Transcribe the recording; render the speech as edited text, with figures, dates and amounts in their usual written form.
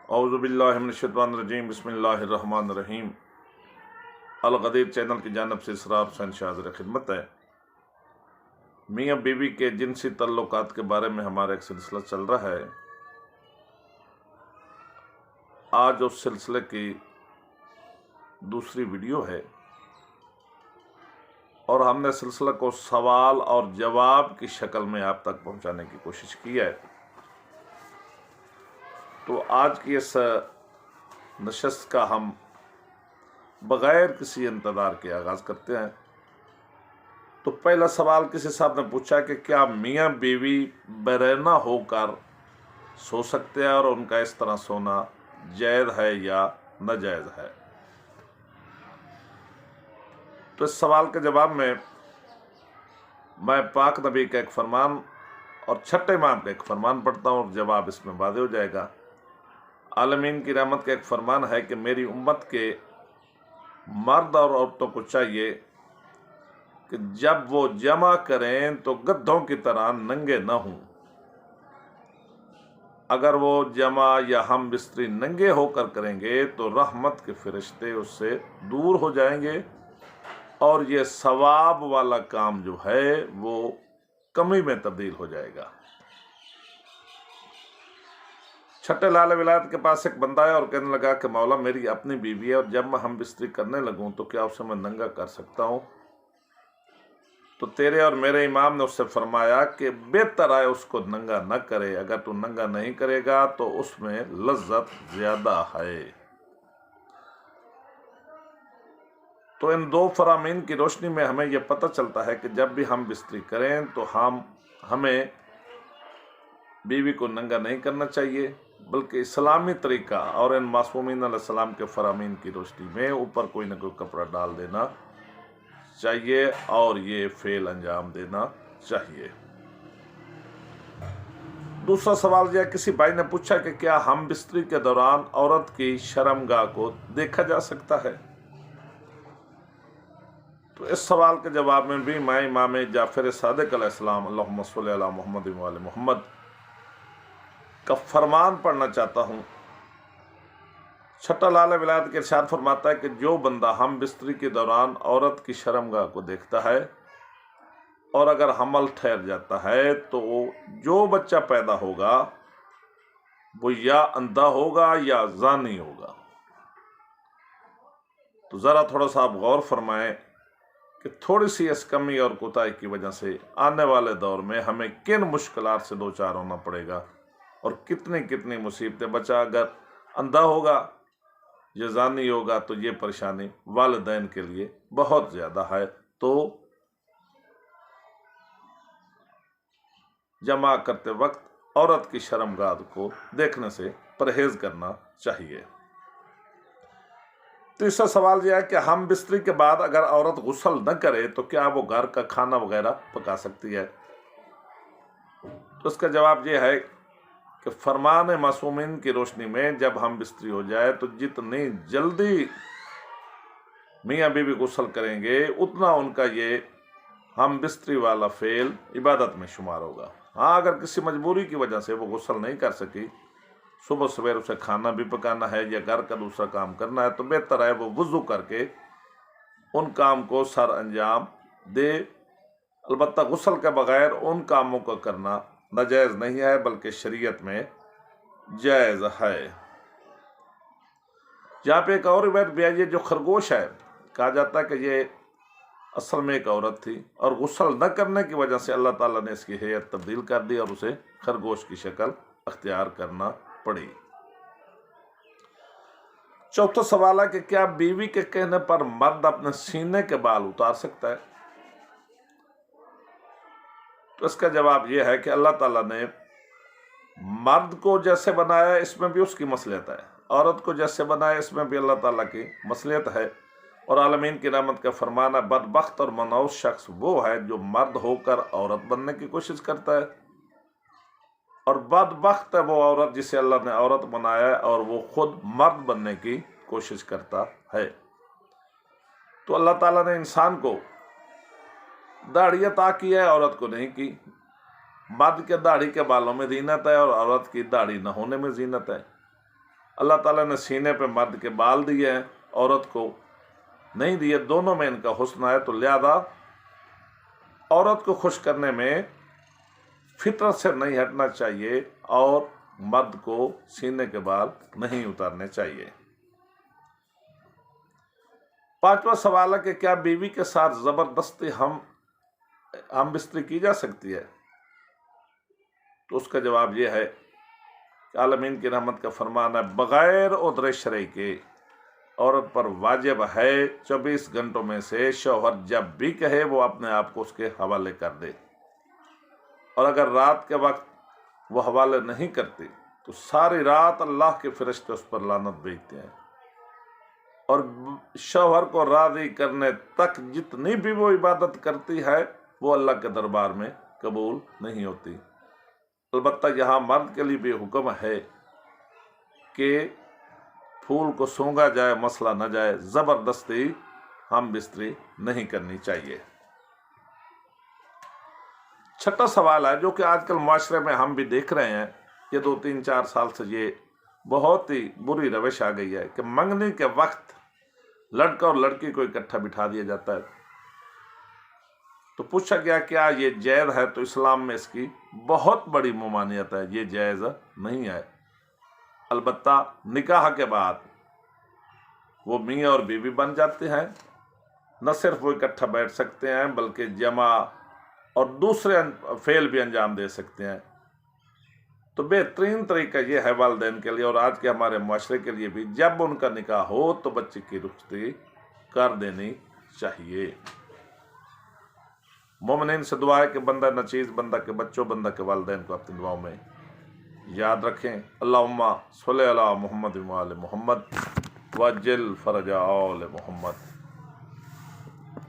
औज़ुबिल्लाहि मिनश्शैतानिर्रजीम बिस्मिल्लाहिर्रहमानिर्रहीम। अलगदीर चैनल की जानब से इसरार हुसैन हाज़िर खिदमत है। मियाँ बीवी के जिनसी तल्लुकात के बारे में हमारा एक सिलसिला चल रहा है। आज उस सिलसिले की दूसरी वीडियो है और हमने सिलसिला को सवाल और जवाब की शक्ल में आप तक पहुंचाने की कोशिश की है। तो आज की इस नशस्त का हम बग़ैर किसी इंतज़ार के आगाज़ करते हैं। तो पहला सवाल किसी साहब ने पूछा कि क्या मियाँ बीवी बेरहना होकर सो सकते हैं और उनका इस तरह सोना जायज़ है या नाजायज़ है। तो इस सवाल के जवाब में मैं पाक नबी का एक फरमान और छठे इमाम का एक फरमान पढ़ता हूँ और जवाब इसमें वाज़ेह हो जाएगा। आलमीन की रहमत का एक फरमान है कि मेरी उम्मत के मर्द और औरतों को चाहिए कि जब वो जमा करें तो गद्धों की तरह नंगे न हों। अगर वो जमा या हम बिस्तरी नंगे होकर करेंगे तो रहमत के फरिश्ते उससे दूर हो जाएंगे और ये सवाब वाला काम जो है वो कमी में तब्दील हो जाएगा। छठे लाल विलायत के पास एक बंदा है और कहने लगा कि मौला मेरी अपनी बीवी है और जब मैं हम बिस्तरी करने लगूं तो क्या उसे मैं नंगा कर सकता हूं। तो तेरे और मेरे इमाम ने उससे फरमाया कि बेहतर है उसको नंगा न करे। अगर तू नंगा नहीं करेगा तो उसमें लज्जत ज्यादा है। तो इन दो फरामीन की रोशनी में हमें यह पता चलता है कि जब भी हम बिस्तरी करें तो हमें बीवी को नंगा नहीं करना चाहिए, बल्कि इस्लामी तरीका और इन मासूमीन अलैहिस्सलाम के फरामीन की रोशनी में ऊपर कोई ना कोई कपड़ा डाल देना चाहिए और ये फेल अंजाम देना चाहिए। दूसरा सवाल यह, किसी भाई ने पूछा कि क्या हम बिस्तरी के दौरान औरत की शर्मगाह को देखा जा सकता है। तो इस सवाल के जवाब में भी मैं इमाम जाफर सादिक अलैहिस्सलाम अल्लाहुम्मा सल्लि अला मुहम्मद व आले मुहम्मद का फरमान पढ़ना चाहता हूँ। छठा लाल विलायत के इरशाद फरमाता है कि जो बंदा हम बिस्तरी के दौरान औरत की शर्मगाह को देखता है और अगर हमल ठहर जाता है तो जो बच्चा पैदा होगा वो या अंधा होगा या जानी होगा। तो ज़रा थोड़ा सा आप गौर फरमाएं कि थोड़ी सी इस कमी और कोताही की वजह से आने वाले दौर में हमें किन मुश्किलात से दो चार होना पड़ेगा और कितनी कितनी मुसीबतें। बच्चा अगर अंधा होगा या जानी होगा तो ये परेशानी वालिदैन के लिए बहुत ज़्यादा है। तो जमा करते वक्त औरत की शर्मगाह को देखने से परहेज करना चाहिए। तीसरा सवाल यह है कि हम बिस्तरी के बाद अगर औरत गुस्ल न करे तो क्या वो घर का खाना वगैरह पका सकती है। तो उसका जवाब यह है कि फरमान मासूमीन की रोशनी में जब हम बिस्तरी हो जाए तो जितनी जल्दी मियाँ बीवी गुस्ल करेंगे उतना उनका ये हम बिस्तरी वाला फेल इबादत में शुमार होगा। हाँ, अगर किसी मजबूरी की वजह से वो गुस्ल नहीं कर सकी, सुबह सवेर उसे खाना भी पकाना है या घर का दूसरा काम करना है, तो बेहतर है वो वुज़ू करके उन काम को सर अंजाम दे। अलबत्ता गुस्ल के बगैर उन कामों को करना नाजायज़ नहीं है बल्कि शरीयत में जायज़ है। यहाँ पे एक और रिवायत भी है, ये जो खरगोश है, कहा जाता है कि ये असल में एक औरत थी और गुस्ल न करने की वजह से अल्लाह ताला ने इसकी हैयत तब्दील कर दी और उसे खरगोश की शक्ल अख्तियार करना पड़ी। चौथा सवाल है कि क्या बीवी के कहने पर मर्द अपने सीने के बाल उतार सकता है। तो इसका जवाब यह है कि अल्लाह ताला ने मर्द को जैसे बनाया इसमें भी उसकी मसलियत है, औरत को जैसे बनाया इसमें भी अल्लाह ताला की मसलियत है। और आलमीन की रहमत का फरमान है, बदबख्त और मनौस शख्स वो है जो मर्द होकर औरत बनने की कोशिश करता है और बदबख्त है वो औरत जिसे अल्लाह ने औरत बनाया है और वो खुद मर्द बनने की कोशिश करता है। तो अल्लाह ताला ने इंसान को दाढ़ी अता की है, औरत को नहीं की। मर्द के दाढ़ी के बालों में जीनत है और औरत की दाढ़ी न होने में जीनत है। अल्लाह ताला ने सीने पे मर्द के बाल दिए हैं, औरत को नहीं दिए, दोनों में इनका हुस्न है। तो लिहाजा औरत को खुश करने में फितरत से नहीं हटना चाहिए और मर्द को सीने के बाल नहीं उतारने चाहिए। पांचवा सवाल है कि क्या बीवी के साथ जबरदस्ती हम बिस्तरी की जा सकती है? तो उसका जवाब यह है कि आलमीन की रहमत का फरमान है, बगैर उद्र शरई के औरत पर वाजिब है 24 घंटों में से शौहर जब भी कहे वो अपने आप को उसके हवाले कर दे, और अगर रात के वक्त वो हवाले नहीं करती तो सारी रात अल्लाह के फरिश्ते उस पर लानत भेजते हैं, और शौहर को राज़ी करने तक जितनी भी वो इबादत करती है वो अल्लाह के दरबार में कबूल नहीं होती। अलबत्ता यहाँ मर्द के लिए भी हुक्म है कि फूल को सूंघा जाए मसला न जाए, ज़बरदस्ती हम बिस्तरी नहीं करनी चाहिए। छठा सवाल है जो कि आजकल माशरे में हम भी देख रहे हैं, ये 2-3-4 साल से ये बहुत ही बुरी रविश आ गई है कि मंगनी के वक्त लड़का और लड़की को इकट्ठा बिठा दिया जाता है। तो पूछा गया क्या ये जायज़ है? तो इस्लाम में इसकी बहुत बड़ी ममानियत है, ये जायज़ नहीं है। अलबत्ता निकाह के बाद वो मियाँ और बीवी बन जाते हैं, न सिर्फ वो इकट्ठा बैठ सकते हैं बल्कि जमा और दूसरे फेल भी अंजाम दे सकते हैं। तो बेहतरीन तरीका ये है वालिदैन के लिए और आज के हमारे माशरे के लिए भी, जब उनका निकाह हो तो बच्चे की रुखसती कर देनी चाहिए। मोमिनीन से दुआ है कि बंदा नचीज़, बंदा के बच्चों, बंदा के वालिदैन को अपनी दुआओं में याद रखें। अल्लाहुम्मा सल्ली अला मुहम्मद व आले मुहम्मद वज्जिल फरजा आले मुहम्मद।